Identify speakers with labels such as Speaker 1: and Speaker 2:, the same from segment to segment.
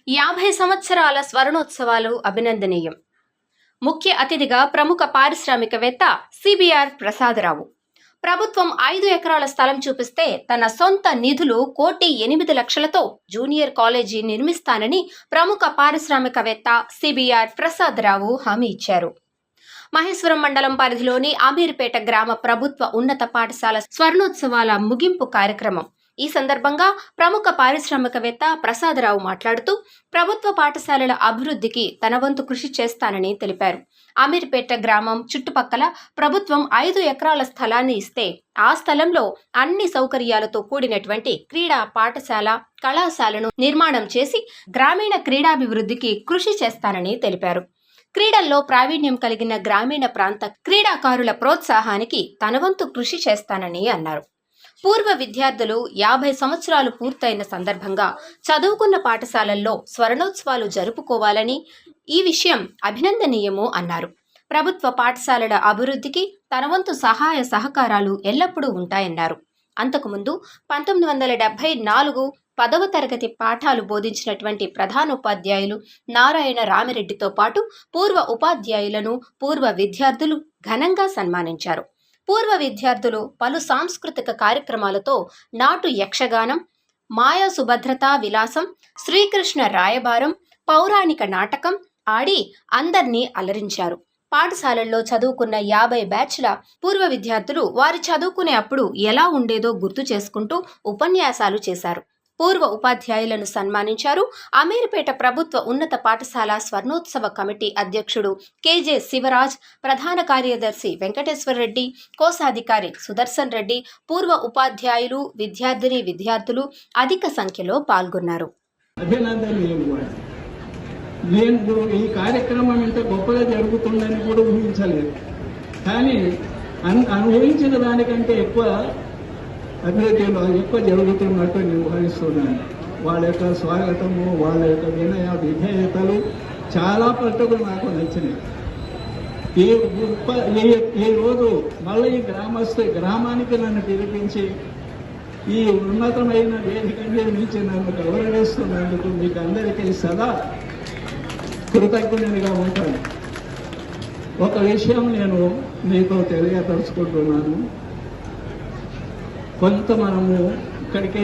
Speaker 1: 50 సంవత్సరాల స్వర్ణోత్సవాలు అభినందనీయం. ముఖ్య అతిథిగా ప్రముఖ పారిశ్రామికవేత్త సిబిఆర్ ప్రసాదరావు. ప్రభుత్వం 5 ఎకరాల స్థలం చూపిస్తే తన సొంత నిధులు 1,08,00,000తో జూనియర్ కాలేజీ నిర్మిస్తానని ప్రముఖ పారిశ్రామికవేత్త సిబిఆర్ ప్రసాదరావు హామీ ఇచ్చారు. మహేశ్వరం మండలం పరిధిలోని అమీర్పేట గ్రామ ప్రభుత్వ ఉన్నత పాఠశాల స్వర్ణోత్సవాల ముగింపు కార్యక్రమం. ఈ సందర్భంగా ప్రముఖ పారిశ్రామికవేత్త ప్రసాదరావు మాట్లాడుతూ ప్రభుత్వ పాఠశాలల అభివృద్ధికి తన వంతు కృషి చేస్తానని తెలిపారు. అమీర్పేట గ్రామం చుట్టుపక్కల ప్రభుత్వం 5 ఎకరాల స్థలాన్ని ఇస్తే ఆ స్థలంలో అన్ని సౌకర్యాలతో కూడినటువంటి క్రీడా పాఠశాల, కళాశాలను నిర్మాణం చేసి గ్రామీణ క్రీడాభివృద్ధికి కృషి చేస్తానని తెలిపారు. క్రీడల్లో ప్రావీణ్యం కలిగిన గ్రామీణ ప్రాంత క్రీడాకారుల ప్రోత్సాహానికి తన వంతు కృషి చేస్తానని అన్నారు. పూర్వ విద్యార్థులు 50 సంవత్సరాలు పూర్తయిన సందర్భంగా చదువుకున్న పాఠశాలల్లో స్వర్ణోత్సవాలు జరుపుకోవాలని, ఈ విషయం అభినందనీయము అన్నారు. ప్రభుత్వ పాఠశాలల అభివృద్ధికి తన వంతు సహాయ సహకారాలు ఎల్లప్పుడూ ఉంటాయన్నారు. అంతకుముందు 1974 10వ తరగతి పాఠాలు బోధించినటువంటి ప్రధానోపాధ్యాయులు నారాయణ రామిరెడ్డితో పాటు పూర్వ ఉపాధ్యాయులను పూర్వ విద్యార్థులు ఘనంగా సన్మానించారు. పూర్వ విద్యార్థులు పలు సాంస్కృతిక కార్యక్రమాలతో నాటు యక్షగానం, మాయా సుభద్రతా విలాసం, శ్రీకృష్ణ రాయబారం, పౌరాణిక నాటకం ఆడి అందర్నీ అలరించారు. పాఠశాలల్లో చదువుకున్న 50 బ్యాచ్ల పూర్వ విద్యార్థులు వారి చదువుకునే అప్పుడు ఎలా ఉండేదో గుర్తు చేసుకుంటూ ఉపన్యాసాలు చేశారు. పూర్వ ఉపాధ్యాయులను సన్మానించారు. అమీర్పేట ప్రభుత్వ ఉన్నత పాఠశాల స్వర్ణోత్సవ కమిటీ అధ్యక్షుడు కేజే శివరాజ్, ప్రధాన కార్యదర్శి వెంకటేశ్వరరెడ్డి, కోశాధికారి సుదర్శన్ రెడ్డి, పూర్వ ఉపాధ్యాయులు, విద్యార్థులు అధిక సంఖ్యలో పాల్గొన్నారు.
Speaker 2: నేను ఈ కార్యక్రమం ఇంత గొప్పగా జరుగుతుందని కూడా ఊహించలేదు. కానీ ఊహించిన దానికంటే ఎక్కువ అభివృద్ధిలో ఎక్కువ జరుగుతున్నట్టు నేను భావిస్తున్నాను. వాళ్ళ యొక్క స్వాగతము, వాళ్ళ యొక్క వినయ విధేయతలు చాలా పట్టుకు నాకు నచ్చినాయి. ఈ రోజు మళ్ళీ ఈ గ్రామానికి నన్ను పిలిపించి ఈ ఉన్నతమైన వేదిక నుంచి నన్ను గౌరవిస్తున్నందుకు మీకు అందరికీ సదా కృతజ్ఞునిగా ఉంటాను. ఒక విషయం నేను మీతో తెలియపరుచుకుంటున్నాను. కొంత మనము ఇక్కడికే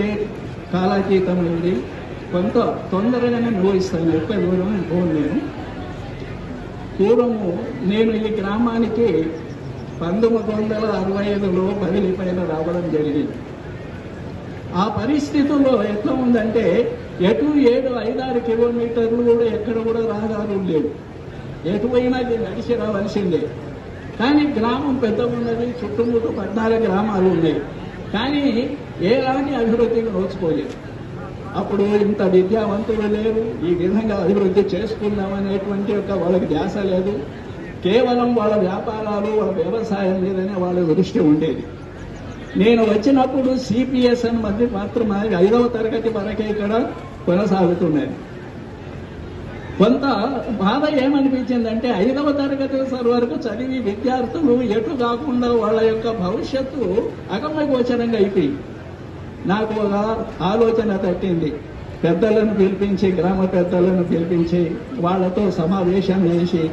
Speaker 2: కాలాతీతమైంది, కొంత తొందరగానే ముగిస్తాను, ఎక్కువ దూరం పోను. నేను పూర్వము నేను ఈ గ్రామానికి 1965లో బదిలీ పైన రావడం జరిగింది. ఆ పరిస్థితుల్లో ఎట్లా ఉందంటే ఎటు 7-5-6 కిలోమీటర్లు కూడా ఎక్కడ కూడా రహదారులు లేవు. ఎటువైనా నడిచి రావాల్సిందే. కానీ గ్రామం పెద్దగా ఉన్నది, చుట్టుముట్టు 14 గ్రామాలు ఉన్నాయి. కానీ ఎలాంటి అభివృద్ధికి నోచుకోలేదు. అప్పుడు ఇంత విద్యావంతులు లేరు, ఈ విధంగా అభివృద్ధి చేసుకుందామనేటువంటి వాళ్ళకి ధ్యాస లేదు. కేవలం వాళ్ళ వ్యాపారాలు, వాళ్ళ వ్యవసాయం మీదనే వాళ్ళ దృష్టి ఉండేది. నేను వచ్చినప్పుడు సిపిఎస్ అని మాత్రమే 5వ తరగతి వరకే ఇక్కడ కొనసాగుతున్నది. కొంత బాధ ఏమనిపించిందంటే 5వ తరగతి వరకు చదివి విద్యార్థులు ఎటు కాకుండా వాళ్ళ యొక్క భవిష్యత్తు అగమ్యగోచరంగా అయిపోయింది. నాకు ఒక ఆలోచన తట్టింది. పెద్దలను పిలిపించి, గ్రామ పెద్దలను పిలిపించి వాళ్ళతో సమావేశం చేసి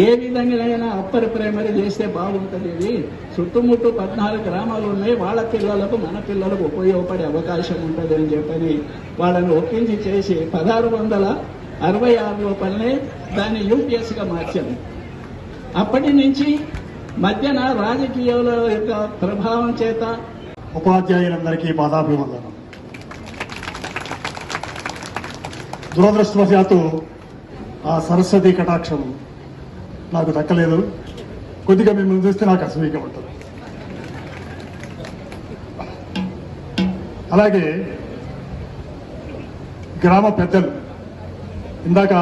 Speaker 2: ఏ విధంగా అప్పర్ ప్రైమరీ చేస్తే బాగుంటుంది, ఇది చుట్టుముట్టు 14 గ్రామాలు ఉన్నాయి, వాళ్ళ పిల్లలకు మన పిల్లలకు ఉపయోగపడే అవకాశం ఉంటుంది అని చెప్పని వాళ్ళని ఒప్పించి చేసి 1666 దాన్ని యూపీఎస్గా మార్చాము. అప్పటి నుంచి మధ్యన రాజకీయాల యొక్క ప్రభావం చేత
Speaker 3: ఉపాధ్యాయులందరికీ పాదాభివందనం. దురదృష్టవశాత్తు ఆ సరస్వతి కటాక్షం నాకు దక్కలేదు. కొద్దిగా మిమ్మల్ని చూస్తే నాకు అసూయగా ఉంటుంది. అలాగే గ్రామ పెద్దలు, ఇందాక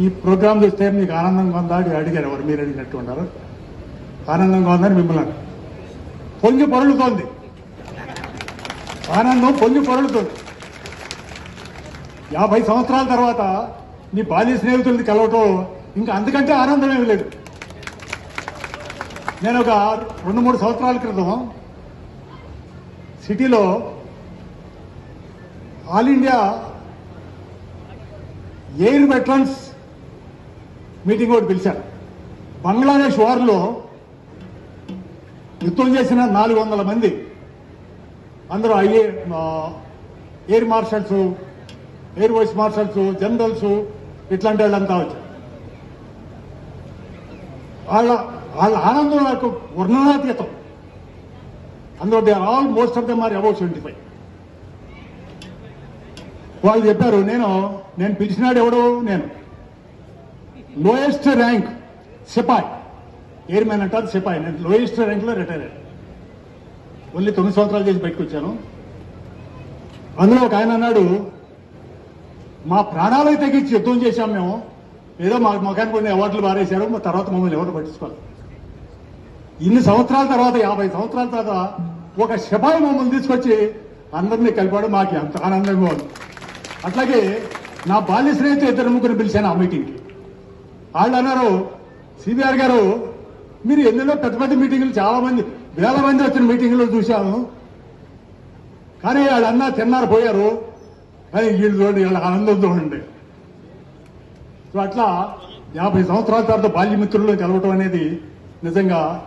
Speaker 3: ఈ ప్రోగ్రాం చూస్తే మీకు ఆనందంగా ఉందా అడిగారు. ఎవరు మీరు అడిగినట్టు ఉన్నారు. ఆనందంగా ఉందని మిమ్మల్ని పొంగి పొరలుతోంది. ఆనందం పొంగి పొరలుతోంది. 50 సంవత్సరాల తర్వాత మీ బాల్య స్నేహితుల్ని కలవటం ఇంకా అంతకంటే ఆనందం ఏమి లేదు. నేను ఒక 2-3 సంవత్సరాల క్రితం సిటీలో all India air veterans meeting ఒకటి పిలిచారు. బంగ్లాదేశ్ వార్లో యుద్ధం చేసిన 400 మంది, అందరూ air marshals, air vice marshals, generals, ఇట్లాంటి వాళ్ళంతా వచ్చారు. వాళ్ళ ఆనందం నాకు వర్ణనాతీతం. అందులో they are all most of them are about 75. వాళ్ళు చెప్పారు, నేను పిలిచినాడు ఎవడు, నేను లోయెస్ట్ ర్యాంక్ సిపాయి, ఎయిర్మెన్ అంటారు సిపాయి, నేను లోయెస్ట్ ర్యాంక్ లో రిటైర్ అయ్యాను. ఓన్లీ 9 సంవత్సరాలు చేసి బయటకు వచ్చాను. అందులో ఒక ఆయన అన్నాడు, మా ప్రాణాలు తెగించి యుద్ధం చేశాం మేము, ఏదో మా ముఖానికి కొన్ని అవార్డులు బారేశారు, మా తర్వాత మమ్మల్ని ఎవరు పట్టించుకోవాలి. ఇన్ని సంవత్సరాల తర్వాత, 50 సంవత్సరాల తర్వాత ఒక సిపాయి మమ్మల్ని తీసుకొచ్చి అందరినీ కలిపాడు. మాకు ఎంత ఆనందంగా ఉంది. అట్లాగే నా బాల్య స్నేహితులు 2-3 పిలిచాను ఆ మీటింగ్కి. వాళ్ళు అన్నారు, సిబిఆర్ గారు మీరు ఎన్నెన్నో పెద్ద పెద్ద మీటింగులు, చాలా మంది, వేల మంది వచ్చిన మీటింగులు చూశాను, కానీ వాళ్ళన్నా తిన్నారు పోయారు, కానీ వీళ్ళు చూడండి, వీళ్ళ ఆనందం చూడండి. సో అట్లా 50 సంవత్సరాల తర్వాత బాల్యమిత్రుల్లో కలవటం అనేది నిజంగా